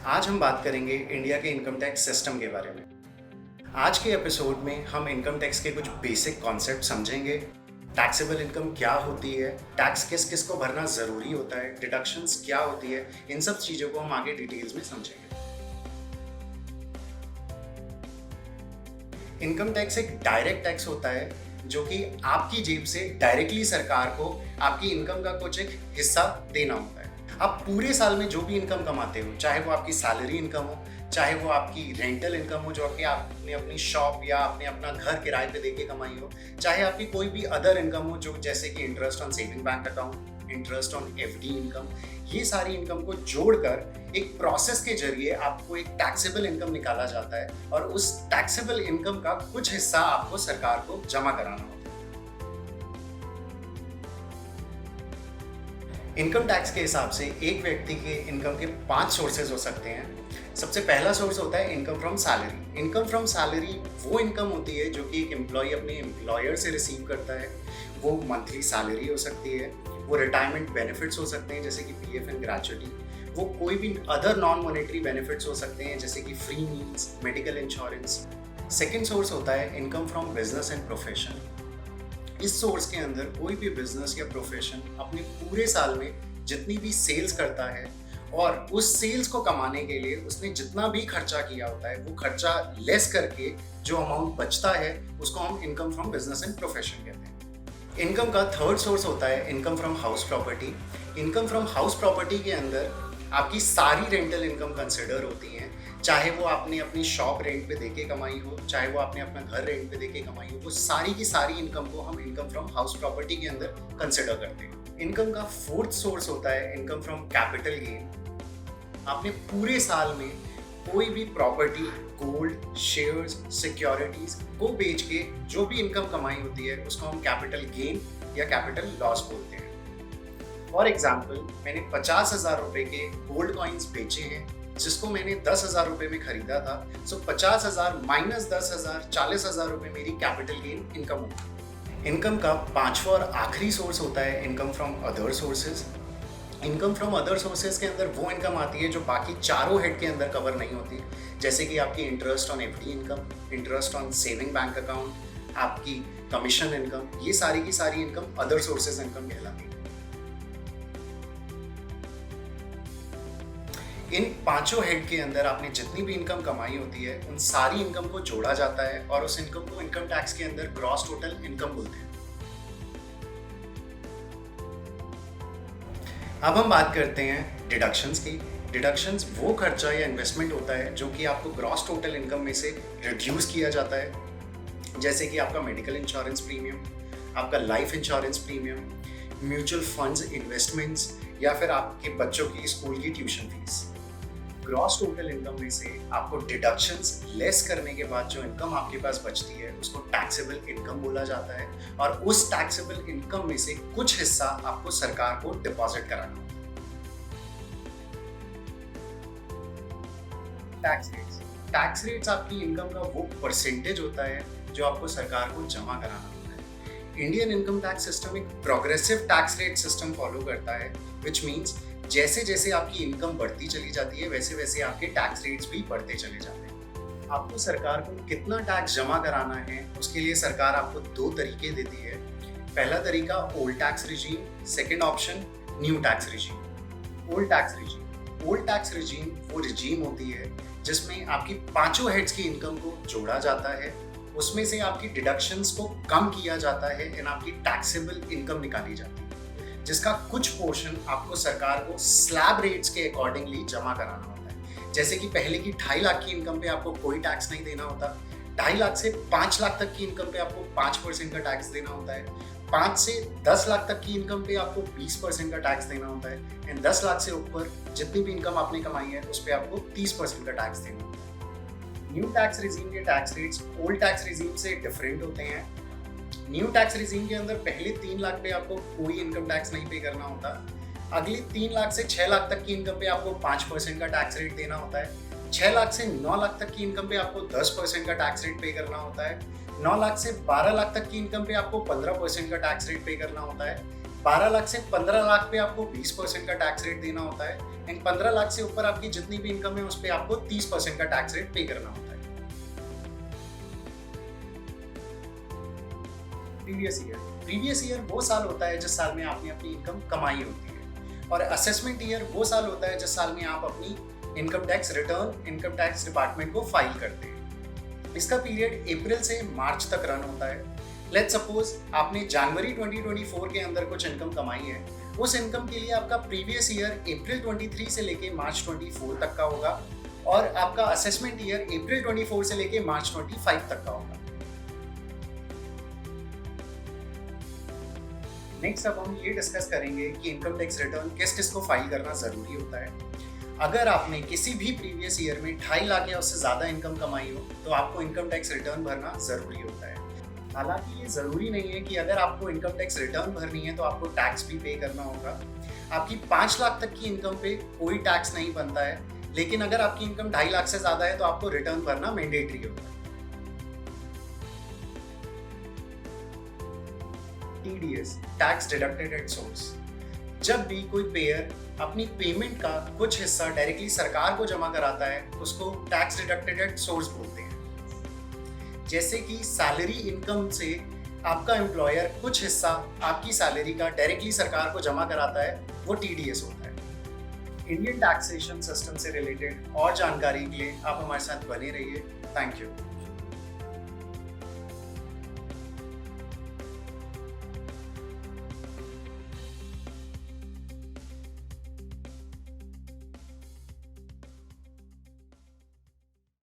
आज हम बात करेंगे इंडिया के इनकम टैक्स सिस्टम के बारे में। आज के एपिसोड में हम इनकम टैक्स के कुछ बेसिक कॉन्सेप्ट समझेंगे। टैक्सेबल इनकम क्या होती है, टैक्स किस किस को भरना ज़रूरी होता है, डिडक्शंस क्या होती है, इन सब चीज़ों को हम आगे डिटेल्स में समझेंगे। इनकम टैक्स एक डायरेक्ट टैक्स होता है जो कि आपकी जेब से डायरेक्टली सरकार को आपकी इनकम का कुछ एक हिस्सा देना होता है। आप पूरे साल में जो भी इनकम कमाते हो, चाहे वो आपकी सैलरी इनकम हो, चाहे वो आपकी रेंटल इनकम हो जो कि आपने अपनी शॉप या आपने अपना घर किराए पे देके कमाई हो, चाहे आपकी कोई भी अदर इनकम हो जो जैसे कि interest on saving bank account, interest on FD income, ये सारी इनकम को जोड़कर एक प्रोसेस के जरिए आपको एक टैक्सेबल इनकम निकाला जाता है और उस टैक्सेबल इनकम का कुछ हिस्सा आपको सरकार को जमा कराना होता है। इनकम टैक्स के हिसाब से एक व्यक्ति के इनकम के 5 सोर्सेज हो सकते हैं। सबसे पहला सोर्स होता है income from salary. Income from salary वो इनकम होती है जो कि एक एम्प्लॉय अपने एम्प्लॉयर से रिसीव करता है। वो मंथली सैलरी हो सकती है, वो रिटायरमेंट बेनिफिट्स हो सकते हैं जैसे कि पीएफ एंड ग्रेच्युटी, वो कोई भी अदर नॉन मॉनेटरी बेनिफिट्स हो सकते हैं जैसे कि free meals, medical insurance. Second source होता है income from business and profession. इस सोर्स के अंदर कोई भी बिजनेस या प्रोफेशन अपने पूरे साल में जितनी भी सेल्स करता है और उस सेल्स को कमाने के लिए उसने जितना भी खर्चा किया होता है वो खर्चा लेस करके जो अमाउंट बचता है उसको हम income from business and profession कहते हैं। इनकम का थर्ड सोर्स होता है income from house property. Income from house property के अंदर आपकी सारी रेंटल इनकम कंसिडर होती हैं, चाहे वो आपने अपनी शॉप रेंट पे देके कमाई हो, चाहे वो आपने अपना घर रेंट पे देके कमाई हो, वो सारी की सारी इनकम को हम इनकम फ्रॉम हाउस प्रॉपर्टी के अंदर कंसिडर करते हैं। इनकम का फोर्थ सोर्स होता है इनकम फ्रॉम कैपिटल गेन। आपने पूरे साल में कोई भी प्रॉपर्टी, गोल्ड, शेयर्स, सिक्योरिटीज को बेच के जो भी इनकम कमाई होती है उसको हम कैपिटल गेन या कैपिटल लॉस बोलते हैं। फॉर एग्जाम्पल, मैंने 50,000 रुपए के गोल्ड कॉइन्स बेचे हैं जिसको मैंने 10,000 रुपए में खरीदा था। सो 50,000 माइनस 10,000, 40,000 रुपए मेरी कैपिटल गेन इनकम होगी। इनकम का पांचवा और आखिरी सोर्स होता है income from other sources. Income from other sources के अंदर वो इनकम आती है जो बाकी चारों हेड के अंदर कवर नहीं होती, जैसे कि आपकी interest on FD income, interest on saving bank account, आपकी कमीशन इनकम, ये सारी की सारी इनकम अदर सोर्सेज इनकम कहलाती है। इन पांचों हेड के अंदर आपने जितनी भी इनकम कमाई होती है उन सारी इनकम को जोड़ा जाता है और उस इनकम को इनकम टैक्स के अंदर ग्रॉस टोटल इनकम बोलते हैं। अब हम बात करते हैं डिडक्शंस की। डिडक्शंस वो खर्चा या इन्वेस्टमेंट होता है जो कि आपको ग्रॉस टोटल इनकम में से रिड्यूस किया जाता है, जैसे कि आपका मेडिकल इंश्योरेंस प्रीमियम, आपका life insurance premium, mutual funds investments या फिर आपके बच्चों की स्कूल की tuition fees. Gross total income में से आपको डिडक्शंस लेस करने के बाद जो इनकम आपके पास बचती है उसको टैक्सेबल इनकम बोला जाता है और उस टैक्सेबल इनकम में से कुछ हिस्सा आपको सरकार को डिपॉजिट कराना होता है। टैक्स रेट्स आपकी इनकम का वो परसेंटेज होता है जो आपको सरकार को जमा कराना होता है। इंडियन इनकम टैक्स सिस्टम एक progressive tax rate system follow करता है, विच मीन्स जैसे जैसे आपकी इनकम बढ़ती चली जाती है वैसे वैसे आपके टैक्स रेट्स भी बढ़ते चले जाते हैं। आपको सरकार को कितना टैक्स जमा कराना है उसके लिए सरकार आपको 2 तरीके देती है। पहला तरीका old tax regime, second option new tax regime. Old tax regime वो रिजीम होती है जिसमें आपकी पांचों हेड्स की इनकम को जोड़ा जाता है, उसमें से आपकी डिडक्शंस को कम किया जाता है एंड आपकी टैक्सेबल इनकम निकाली जाती है, जिसका कुछ पोर्शन आपको सरकार को स्लैब रेट्स के अकॉर्डिंगली जमा कराना होता है। जैसे कि पहले की 2.5 लाख की इनकम पे आपको कोई टैक्स नहीं देना होता, 2.5 लाख से 5 लाख तक की इनकम पे आपको 5% का टैक्स देना होता है, 5 से 10 लाख तक की इनकम पे आपको 20% का टैक्स देना होता है एंड 10 लाख से ऊपर जितनी भी इनकम आपने कमाई है उस पर आपको 30% का टैक्स देना होता है। न्यू टैक्स रिजीम के tax rates old tax regime से डिफरेंट होते हैं। न्यू टैक्स रिजीम के अंदर पहले 3 लाख पे आपको कोई इनकम टैक्स नहीं पे करना होता, अगली 3 लाख से 6 लाख तक की इनकम पे आपको 5% का टैक्स रेट देना होता है, 6 लाख से 9 लाख तक की इनकम पे आपको 10% का टैक्स रेट पे करना होता है, 9 लाख से 12 लाख तक की इनकम पे आपको 15% का टैक्स रेट पे करना होता है, 12 लाख से 15 लाख पे आपको 20% का टैक्स रेट देना होता है एंड 15 लाख से ऊपर आपकी जितनी भी इनकम है उस पर आपको 30% का टैक्स रेट पे करना होता है। प्रीवियस ईयर वो साल होता है जिस साल में आपने अपनी इनकम कमाई होती है, और असेसमेंट ईयर वो साल होता है जिस साल में आप अपनी income tax return income tax department को फाइल करते हैं। इसका पीरियड अप्रैल से मार्च तक रन होता है। लेट्स सपोज आपने जनवरी 2024 के अंदर कुछ इनकम कमाई है, उस इनकम के लिए आपका प्रीवियस ईयर अप्रैल 23 से लेके मार्च 24 तक का होगा और आपका असेसमेंट ईयर अप्रैल 24 से लेके मार्च 25 तक का होगा। नेक्स्ट अब हम ये डिस्कस करेंगे कि इनकम टैक्स रिटर्न किस किस को फाइल करना जरूरी होता है। अगर आपने किसी भी प्रीवियस ईयर में 2.5 लाख या उससे ज्यादा इनकम कमाई हो तो आपको इनकम टैक्स रिटर्न भरना जरूरी होता है। हालांकि ये जरूरी नहीं है कि अगर आपको इनकम टैक्स रिटर्न भरनी है तो आपको टैक्स भी पे करना होगा। आपकी 5 लाख तक की इनकम पे कोई टैक्स नहीं बनता है, लेकिन अगर आपकी इनकम 2.5 लाख से ज्यादा है तो आपको रिटर्न भरना मैंडेटरी होता है। TDS, tax deducted at source. जब भी कोई पेयर अपनी पेमेंट का कुछ हिस्सा डायरेक्टली सरकार को जमा कराता है उसको टैक्स डिडक्टेड एट सोर्स बोलते हैं। जैसे कि सैलरी इनकम से आपका एम्प्लॉयर कुछ हिस्सा आपकी सैलरी का डायरेक्टली सरकार को जमा कराता है, वो TDS होता है। इंडियन टैक्सेशन सिस्टम से रिलेटेड और जानकारी के लिए आप हमारे साथ बने रहिए। Thank you.